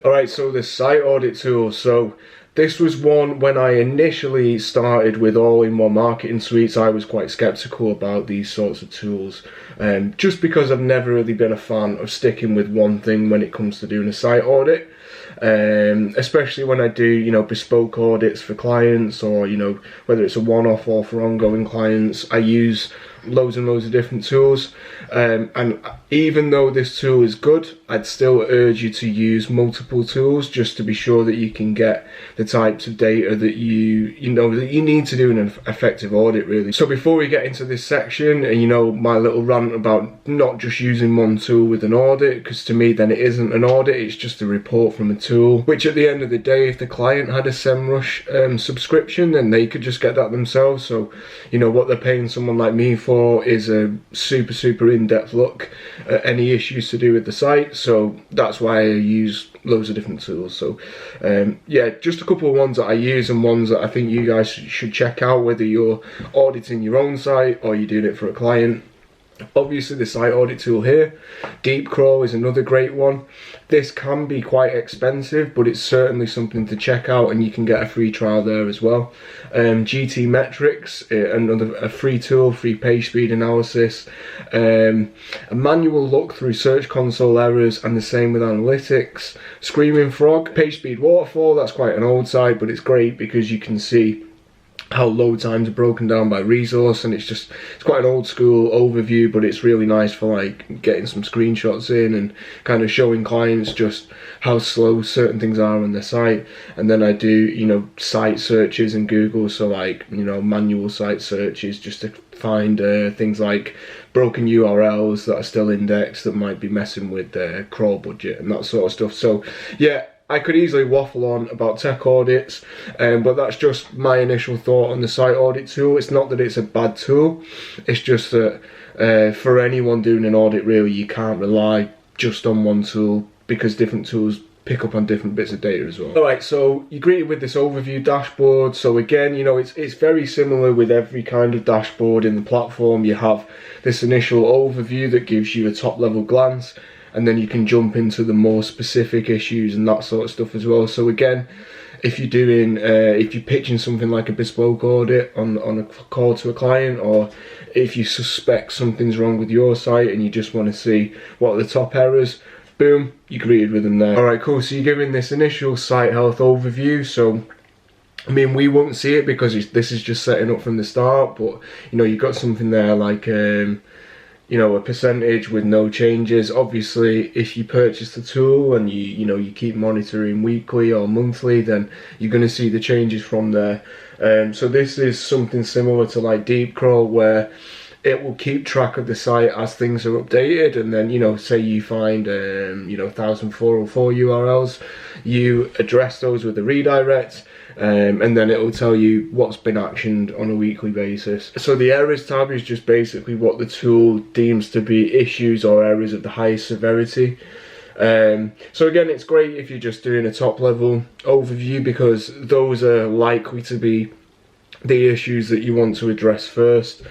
Alright, so the site audit tool. So this was one when I initially started with all-in-one marketing suites. I was quite skeptical about these sorts of tools, just because I've never really been a fan of sticking with one thing when it comes to doing a site audit. Especially when I do, bespoke audits for clients, or, whether it's a one-off or for ongoing clients, I use loads and loads of different tools. And even though this tool is good, I'd still urge you to use multiple tools just to be sure that you can get the types of data that you need to do an effective audit, really. So before we get into this section, and my little rant about not just using one tool with an audit, because to me then it isn't an audit, it's just a report from a tool, which at the end of the day, if the client had a SEMrush subscription, then they could just get that themselves. So what they're paying someone like me for is a super in-depth look at any issues to do with the site. So that's why I use loads of different tools. So yeah, just a couple of ones that I use and ones that I think you guys should check out, whether you're auditing your own site or you're doing it for a client. Obviously the site audit tool here, Deep Crawl, is another great one. This can be quite expensive, but it's certainly something to check out, and you can get a free trial there as well. GT Metrics, a free tool, free page speed analysis, a manual look through Search Console errors, and the same with analytics. Screaming Frog, page speed waterfall, that's quite an old site, but it's great because you can see how load times are broken down by resource, and it's quite an old school overview, but it's really nice for like getting some screenshots in and kind of showing clients just how slow certain things are on their site. And then I do site searches in Google, so like manual site searches just to find things like broken URLs that are still indexed that might be messing with their crawl budget and that sort of stuff. So yeah, I could easily waffle on about tech audits, but that's just my initial thought on the site audit tool. It's not that it's a bad tool, it's just that for anyone doing an audit, really, you can't rely just on one tool, because different tools pick up on different bits of data as well. Alright, so you're greeted with this overview dashboard. So again, it's very similar with every kind of dashboard in the platform. You have this initial overview that gives you a top level glance, and then you can jump into the more specific issues and that sort of stuff as well. So again, if you're pitching something like a bespoke audit on a call to a client, or if you suspect something's wrong with your site and you just want to see what are the top errors, boom, you're greeted with them there. Alright, cool, so you're given this initial site health overview. So I mean, we won't see it because this is just setting up from the start, but you've got something there like a percentage with no changes. Obviously, if you purchase the tool and you keep monitoring weekly or monthly, then you're going to see the changes from there. So this is something similar to like Deep Crawl, where it will keep track of the site as things are updated, and then say you find 1,404 URLs, you address those with a redirect, and then it will tell you what's been actioned on a weekly basis. So the errors tab is just basically what the tool deems to be issues or errors of the highest severity. So again, it's great if you're just doing a top level overview, because those are likely to be the issues that you want to address first.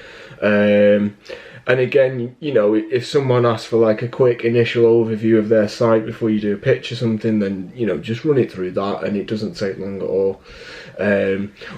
And again, if someone asks for like a quick initial overview of their site before you do a pitch or something, then just run it through that, and it doesn't take long at all.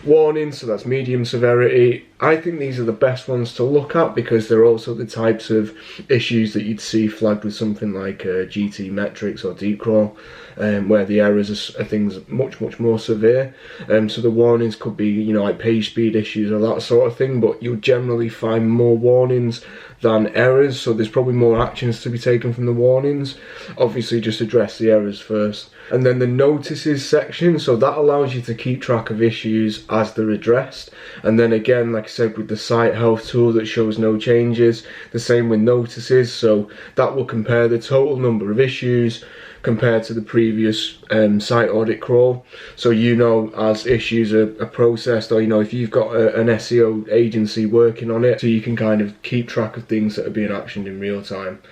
Warnings, so that's medium severity. I think these are the best ones to look at, because they're also the types of issues that you'd see flagged with something like GT Metrics or Deep Crawl, where the errors are things much more severe. So the warnings could be like page speed issues or that sort of thing, but you'll generally find more warnings than errors, so there's probably more actions to be taken from the warnings. Obviously, just address the errors first. And then the notices section, so that allows you to keep track of issues as they're addressed. And then again, like I said, with the site health tool that shows no changes, the same with notices, so that will compare the total number of issues compared to the previous site audit crawl. So as issues are processed, or if you've got an SEO agency working on it, so you can kind of keep track of things that are being actioned in real time.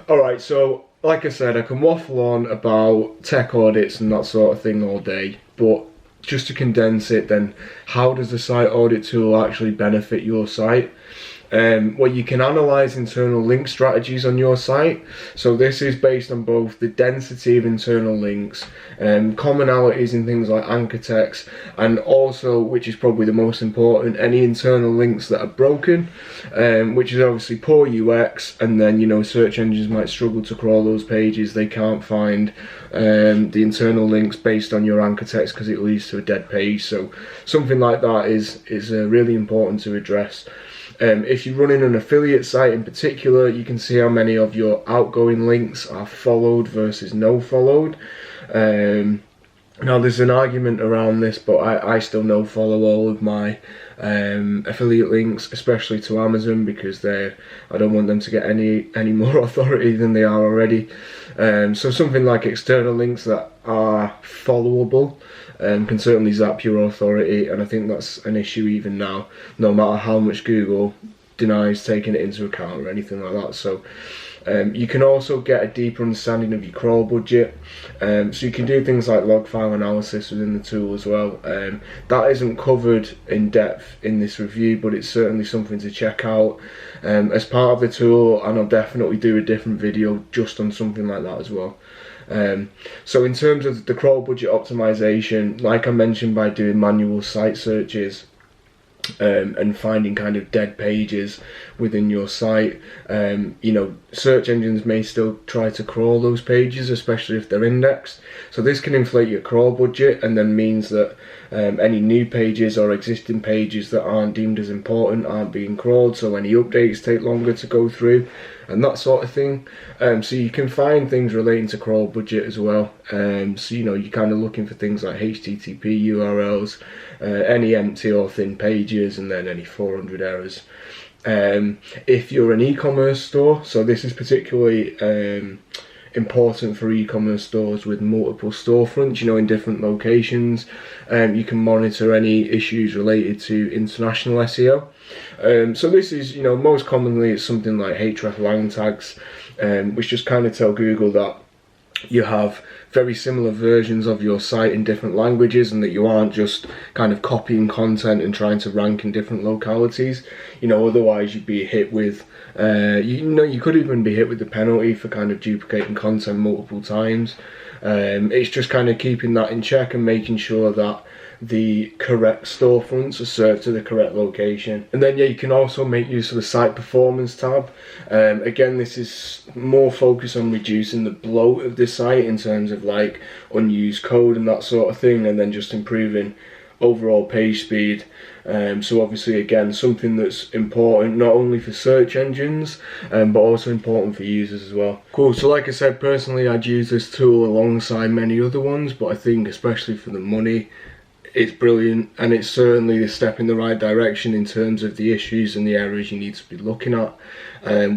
Alright, so like I said, I can waffle on about tech audits and that sort of thing all day, but just to condense it then, how does the site audit tool actually benefit your site? where you can analyze internal link strategies on your site. So this is based on both the density of internal links, commonalities in things like anchor text, and also, which is probably the most important, any internal links that are broken, which is obviously poor UX, and then, you know, search engines might struggle to crawl those pages. They can't find the internal links based on your anchor text because it leads to a dead page. So something like that is really important to address. If you're running an affiliate site in particular, you can see how many of your outgoing links are followed versus no followed. Now there's an argument around this, but I still no follow all of my affiliate links, especially to Amazon, because I don't want them to get any more authority than they are already. So something like external links that are followable can certainly zap your authority, and I think that's an issue even now, no matter how much Google denies taking it into account or anything like that. So you can also get a deeper understanding of your crawl budget, so you can do things like log file analysis within the tool as well. That isn't covered in depth in this review, but it's certainly something to check out as part of the tool, and I'll definitely do a different video just on something like that as well. So in terms of the crawl budget optimization, like I mentioned, by doing manual site searches and finding kind of dead pages within your site, you know, search engines may still try to crawl those pages, especially if they're indexed. So this can inflate your crawl budget, and then means that any new pages or existing pages that aren't deemed as important aren't being crawled, so any updates take longer to go through and that sort of thing. So you can find things relating to crawl budget as well. So, you know, you're kind of looking for things like HTTP URLs, any empty or thin pages, and then any 400 errors. If you're an e-commerce store, so this is particularly important for e-commerce stores with multiple storefronts, you know, in different locations. You can monitor any issues related to international SEO. So this is, you know, most commonly it's something like href tags, which just kind of tell Google that you have very similar versions of your site in different languages, and that you aren't just kind of copying content and trying to rank in different localities. You know, otherwise you'd be hit with you could even be hit with the penalty for kind of duplicating content multiple times. It's just kind of keeping that in check and making sure that the correct storefronts are served to the correct location. And then, yeah, you can also make use of the site performance tab. Again, this is more focused on reducing the bloat of the site in terms of like unused code and that sort of thing, and then just improving overall page speed. So obviously, again, something that's important not only for search engines, but also important for users as well. Cool. So like I said, personally I'd use this tool alongside many other ones, but I think especially for the money, it's brilliant, and it's certainly a step in the right direction in terms of the issues and the errors you need to be looking at.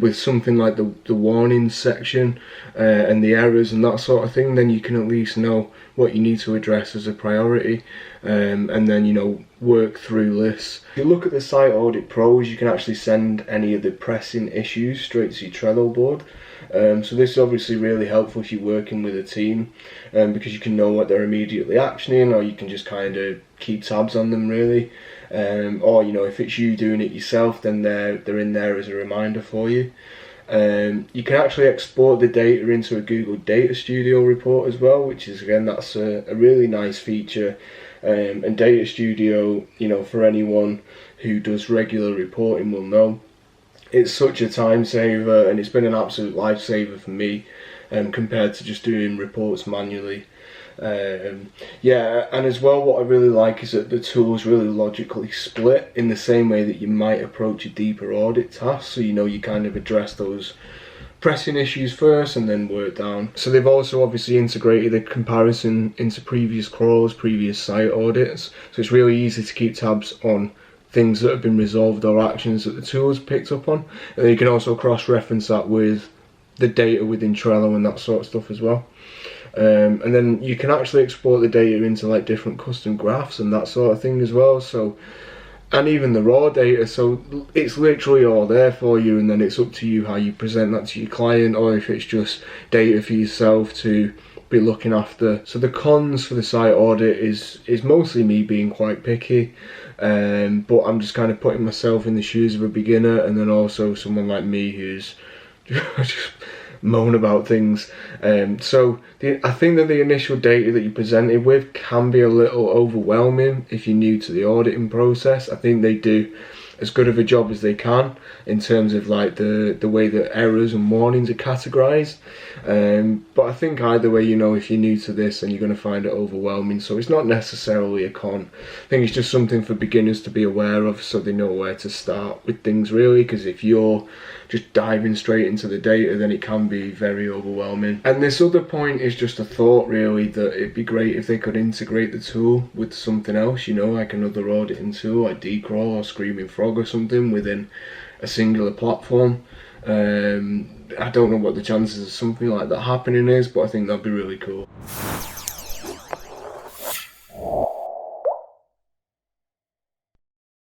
With something like the warnings section and the errors and that sort of thing, then you can at least know what you need to address as a priority, and then, you know, work through lists. If you look at the Site Audit Pros, you can actually send any of the pressing issues straight to your Trello board. So this is obviously really helpful if you're working with a team, because you can know what they're immediately actioning, or you can just kind of keep tabs on them really. Or, you know, if it's you doing it yourself, then they're in there as a reminder for you. You can actually export the data into a Google Data Studio report as well, which is, again, that's a really nice feature. And Data Studio, you know, for anyone who does regular reporting will know, it's such a time saver, and it's been an absolute lifesaver for me, compared to just doing reports manually. Yeah, and as well, what I really like is that the tool is really logically split in the same way that you might approach a deeper audit task. So, you know, you kind of address those pressing issues first and then work down. So they've also obviously integrated a comparison into previous crawls, previous site audits. So it's really easy to keep tabs on things that have been resolved or actions that the tool has picked up on. And then you can also cross-reference that with the data within Trello and that sort of stuff as well. And then you can actually export the data into like different custom graphs and that sort of thing as well. So, and even the raw data, so it's literally all there for you, and then it's up to you how you present that to your client, or if it's just data for yourself to be looking after. So the cons for the site audit is mostly me being quite picky, but I'm just kind of putting myself in the shoes of a beginner, and then also someone like me who's just moan about things. So I think that the initial data that you're presented with can be a little overwhelming if you're new to the auditing process. I think they do as good of a job as they can in terms of like the way that errors and warnings are categorized, but I think either way, you know, if you're new to this, then you're going to find it overwhelming. So it's not necessarily a con. I think it's just something for beginners to be aware of, so they know where to start with things, really, because if you're just diving straight into the data, then it can be very overwhelming. And this other point is just a thought, really, that it'd be great if they could integrate the tool with something else, you know, like another auditing tool like Decrawl or Screaming Frog or something within a singular platform. I don't know what the chances of something like that happening is, but I think that'd be really cool.